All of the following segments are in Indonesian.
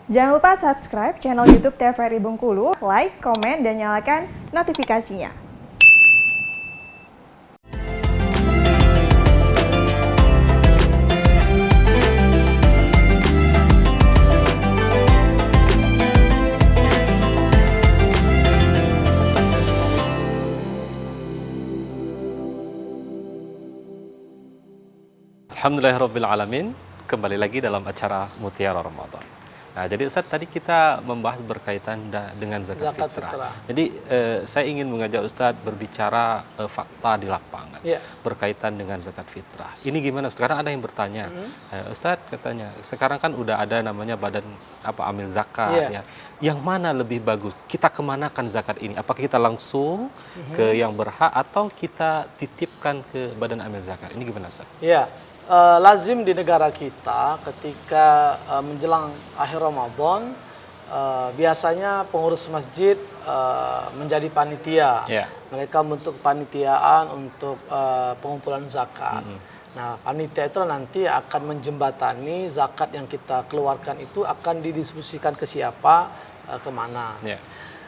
Jangan lupa subscribe channel YouTube TVRI Bengkulu, like, komen, dan nyalakan notifikasinya. Alhamdulillahirrabbilalamin, kembali lagi dalam acara Mutiara Ramadan. Nah, jadi Ustaz, tadi kita membahas berkaitan dengan zakat fitrah. Jadi saya ingin mengajak Ustaz berbicara fakta di lapangan berkaitan dengan zakat fitrah. Ini gimana? Sekarang ada yang bertanya, Ustaz katanya, sekarang kan udah ada namanya badan amil zakat ya. Yang mana lebih bagus? Kita kemanakan zakat ini? Apakah kita langsung ke yang berhak atau kita titipkan ke badan amil zakat? Ini gimana, Ustaz? Ya. Lazim di negara kita ketika menjelang akhir Ramadan biasanya pengurus masjid menjadi panitia. Mereka membentuk panitiaan untuk pengumpulan zakat. Nah, panitia itu nanti akan menjembatani zakat yang kita keluarkan itu akan didistribusikan ke siapa, kemana.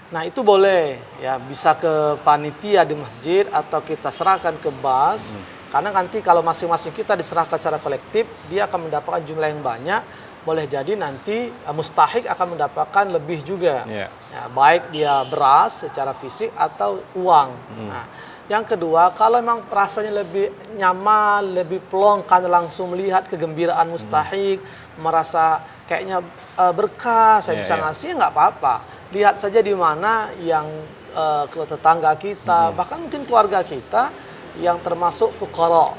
Nah, itu boleh ya, bisa ke panitia di masjid atau kita serahkan ke BAS. Karena nanti kalau masing-masing kita diserahkan secara kolektif, dia akan mendapatkan jumlah yang banyak. Boleh jadi nanti mustahik akan mendapatkan lebih juga. Ya, baik dia beras secara fisik atau uang. Nah, yang kedua, kalau memang rasanya lebih nyaman, lebih plong karena langsung melihat kegembiraan mustahik, merasa kayaknya berkah, saya bisa ngasih, nggak apa-apa. Lihat saja di mana yang tetangga kita, bahkan mungkin keluarga kita, yang termasuk fuqara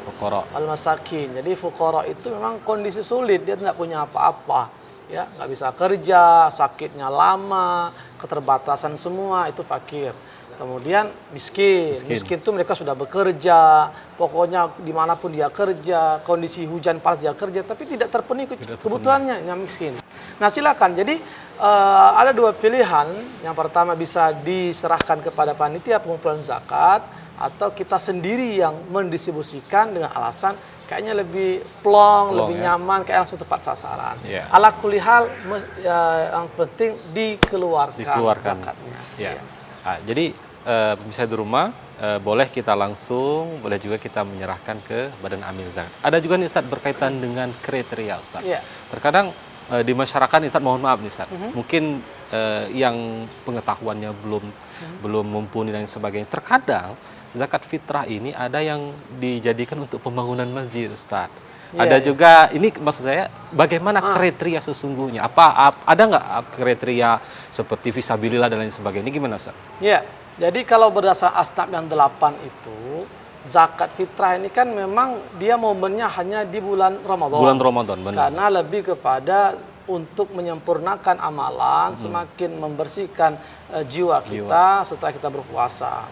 al-masakin. Jadi fuqara itu memang kondisi sulit, dia tidak punya apa-apa, ya, nggak bisa kerja, sakitnya lama, keterbatasan semua, itu fakir. Kemudian miskin itu mereka sudah bekerja, pokoknya dimanapun dia kerja, kondisi hujan panas dia kerja, tapi tidak terpenuhi kebutuhannya, yang miskin. Nah, silakan. Jadi ada dua pilihan. Yang pertama bisa diserahkan kepada panitia pengumpulan zakat, atau kita sendiri yang mendistribusikan dengan alasan kayaknya lebih plong lebih nyaman, kayak langsung tepat sasaran. Ala kulli hal, yang penting dikeluarkan zakatnya. Nah, jadi misalnya di rumah boleh kita langsung, boleh juga kita menyerahkan ke badan amil zakat. Ada juga nih Ustaz berkaitan dengan kriteria Ustaz. Terkadang di masyarakat Ustaz, mohon maaf nih Ustaz, mungkin yang pengetahuannya belum mumpuni dan sebagainya. Terkadang zakat fitrah ini ada yang dijadikan untuk pembangunan masjid, Ustaz. Ada juga, ini maksud saya, bagaimana kriteria sesungguhnya? Ada nggak kriteria seperti fisabilillah dan lain sebagainya? Ini gimana, Ustaz? Ya, jadi kalau berdasar asnaf yang 8 itu, zakat fitrah ini kan memang dia momennya hanya di bulan Ramadan. Bulan Ramadan, benar. Karena lebih kepada untuk menyempurnakan amalan, semakin membersihkan jiwa kita setelah kita berpuasa.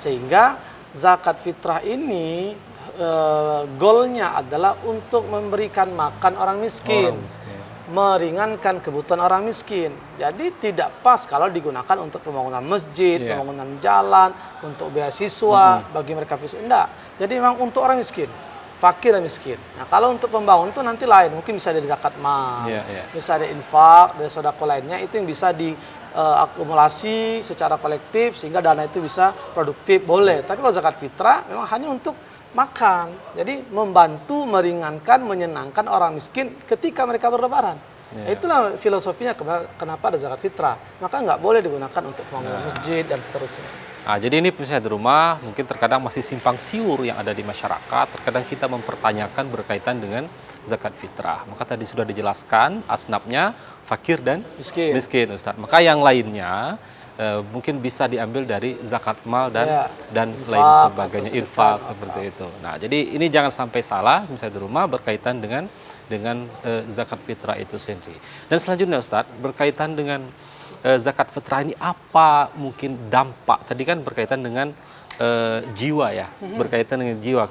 Sehingga zakat fitrah ini goalnya adalah untuk memberikan makan orang miskin, meringankan kebutuhan orang miskin. Jadi tidak pas kalau digunakan untuk pembangunan masjid, pembangunan jalan, untuk beasiswa bagi mereka miskin. Enggak. Jadi memang untuk orang miskin, fakir dan miskin. Nah, kalau untuk pembangunan itu nanti lain, mungkin bisa dari zakat mal, bisa ada infak, dari sedekah lainnya, itu yang bisa akumulasi secara kolektif sehingga dana itu bisa produktif, boleh. Tapi kalau zakat fitrah memang hanya untuk makan. Jadi membantu, meringankan, menyenangkan orang miskin ketika mereka berlebaran. Itulah filosofinya kenapa ada zakat fitrah. Maka nggak boleh digunakan untuk pembangunan masjid dan seterusnya. Nah, jadi ini misalnya di rumah mungkin terkadang masih simpang siur yang ada di masyarakat. Terkadang kita mempertanyakan berkaitan dengan zakat fitrah. Maka tadi sudah dijelaskan asnafnya fakir dan miskin, Ustaz. Maka yang lainnya mungkin bisa diambil dari zakat mal dan lain sebagainya, infak seperti itu. Nah, jadi ini jangan sampai salah misalnya di rumah berkaitan dengan zakat fitrah itu sendiri. Dan selanjutnya Ustaz, berkaitan dengan zakat fitrah ini apa mungkin dampak? Tadi kan berkaitan dengan jiwa ya, berkaitan dengan jiwa.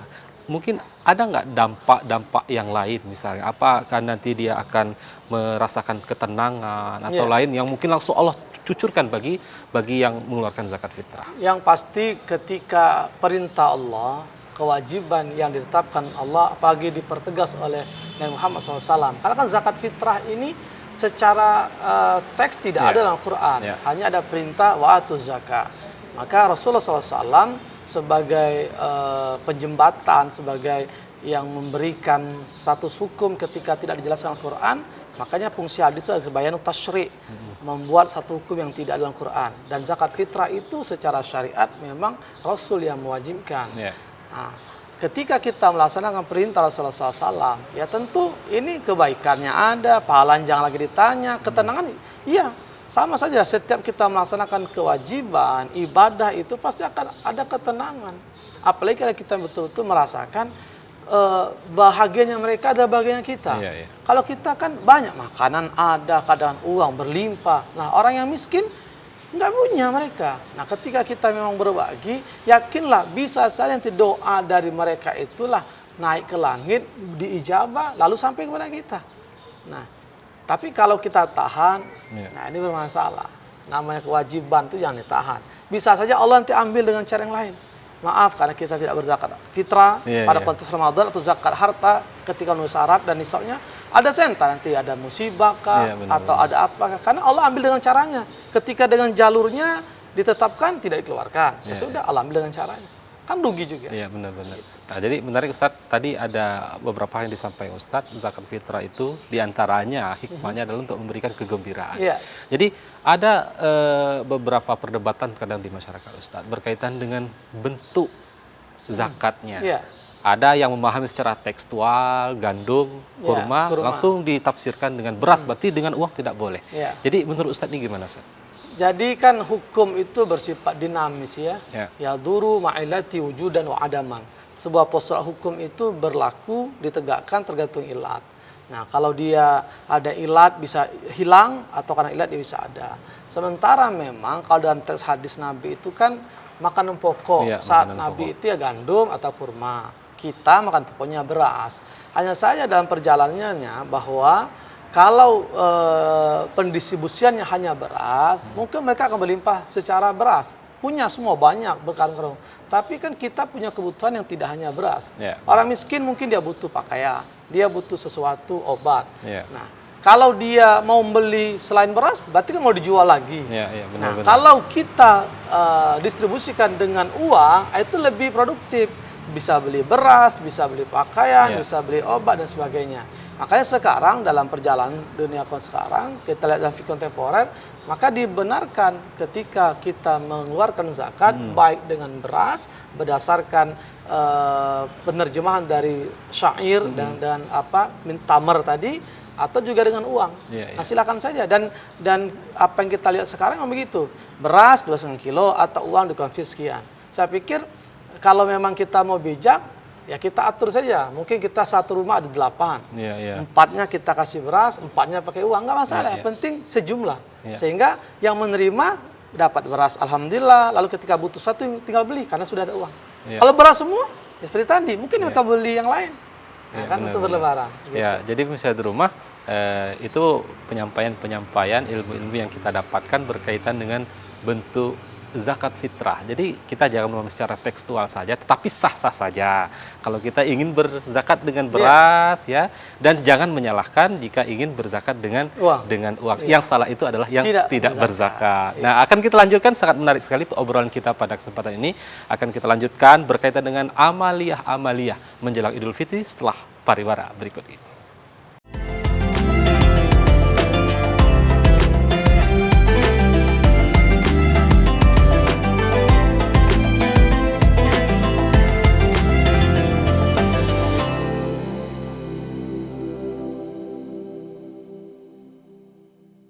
Mungkin ada nggak dampak-dampak yang lain misalnya? Apakah nanti dia akan merasakan ketenangan atau lain yang mungkin langsung Allah cucurkan bagi yang mengeluarkan zakat fitrah? Yang pasti ketika perintah Allah, kewajiban yang ditetapkan Allah, apalagi dipertegas oleh Nabi Muhammad SAW. Karena kan zakat fitrah ini secara teks tidak ada dalam Quran. Hanya ada perintah wa'atuz zakat. Maka Rasulullah SAW sebagai penjembatan, sebagai yang memberikan status hukum ketika tidak dijelaskan Al-Quran, makanya fungsi hadis itu bayanut tasyri', membuat satu hukum yang tidak ada dalam Quran. Dan zakat fitrah itu secara syariat memang Rasul yang mewajibkan. Nah, ketika kita melaksanakan perintah Rasulullah SAW, ya tentu ini kebaikannya ada, pahala jangan lagi ditanya, ketenangan, iya. Sama saja, setiap kita melaksanakan kewajiban, ibadah itu pasti akan ada ketenangan. Apalagi kalau kita betul-betul merasakan bahagianya mereka ada bahagianya kita. Kalau kita kan banyak makanan ada, kadang uang berlimpah. Nah, orang yang miskin nggak punya mereka. Nah, ketika kita memang berbagi, yakinlah bisa saja nanti doa dari mereka itulah naik ke langit, diijabah, lalu sampai kepada kita. Nah, tapi kalau kita tahan, nah ini bermasalah. Namanya kewajiban itu jangan ditahan. Bisa saja Allah nanti ambil dengan cara yang lain. Maaf karena kita tidak berzakat fitrah pada konteks Ramadan atau zakat harta ketika memenuhi syarat dan nisabnya, ada senta nanti ada musibah kah, atau ada apa, karena Allah ambil dengan caranya. Ketika dengan jalurnya ditetapkan tidak dikeluarkan, ya sudah Allah ambil dengan caranya. Kan rugi juga. Iya benar-benar. Nah, jadi menarik Ustadz, tadi ada beberapa yang disampaikan Ustadz, zakat fitrah itu diantaranya hikmahnya adalah untuk memberikan kegembiraan. Jadi ada beberapa perdebatan kadang di masyarakat Ustadz berkaitan dengan bentuk zakatnya. Ada yang memahami secara tekstual, gandum, kurma, langsung ditafsirkan dengan beras, berarti dengan uang tidak boleh. Jadi menurut Ustadz ini gimana Ustadz? Jadi kan hukum itu bersifat dinamis ya. Yaduru ma'ilati wujudan wa adaman. Sebuah postulat hukum itu berlaku, ditegakkan tergantung ilat. Nah, kalau dia ada ilat bisa hilang, atau karena ilat dia bisa ada. Sementara memang kalau dalam teks hadis Nabi itu kan makanan pokok. Saat Nabi itu ya gandum atau kurma. Kita makan pokoknya beras. Hanya saja dalam perjalanannya bahwa kalau pendistribusiannya hanya beras, mungkin mereka akan berlimpah secara beras. Punya semua banyak berkarung-karung. Tapi kan kita punya kebutuhan yang tidak hanya beras. Orang miskin mungkin dia butuh pakaian, dia butuh sesuatu obat. Nah, kalau dia mau beli selain beras, berarti kan mau dijual lagi. Benar-benar. Kalau kita distribusikan dengan uang, itu lebih produktif. Bisa beli beras, bisa beli pakaian, bisa beli obat dan sebagainya. Makanya sekarang dalam perjalanan dunia sekarang, kita lihat dalam fikih kontemporer, maka dibenarkan ketika kita mengeluarkan zakat baik dengan beras berdasarkan penerjemahan dari syair dan apa mintamer tadi, atau juga dengan uang. Nah, silakan saja. Dan apa yang kita lihat sekarang memang begitu. Beras 2,5 kilo atau uang dikonfis sekian. Saya pikir kalau memang kita mau bijak, ya kita atur saja. Mungkin kita satu rumah ada 8. 4-nya kita kasih beras, 4-nya pakai uang, nggak masalah. Yang penting sejumlah. Sehingga yang menerima dapat beras, alhamdulillah. Lalu ketika butuh satu tinggal beli karena sudah ada uang. Kalau beras semua, ya seperti tadi, mungkin mereka beli yang lain. Nah, kan untuk berlebaran. Gitu. Jadi misalnya di rumah itu penyampaian ilmu-ilmu yang kita dapatkan berkaitan dengan bentuk zakat fitrah. Jadi kita jangan memahami secara tekstual saja, tetapi sah-sah saja. Kalau kita ingin berzakat dengan beras, dan jangan menyalahkan jika ingin berzakat dengan uang. Yang salah itu adalah yang tidak berzakat. Nah, akan kita lanjutkan, sangat menarik sekali obrolan kita pada kesempatan ini. Akan kita lanjutkan berkaitan dengan amaliyah menjelang Idul Fitri setelah pariwara berikut ini.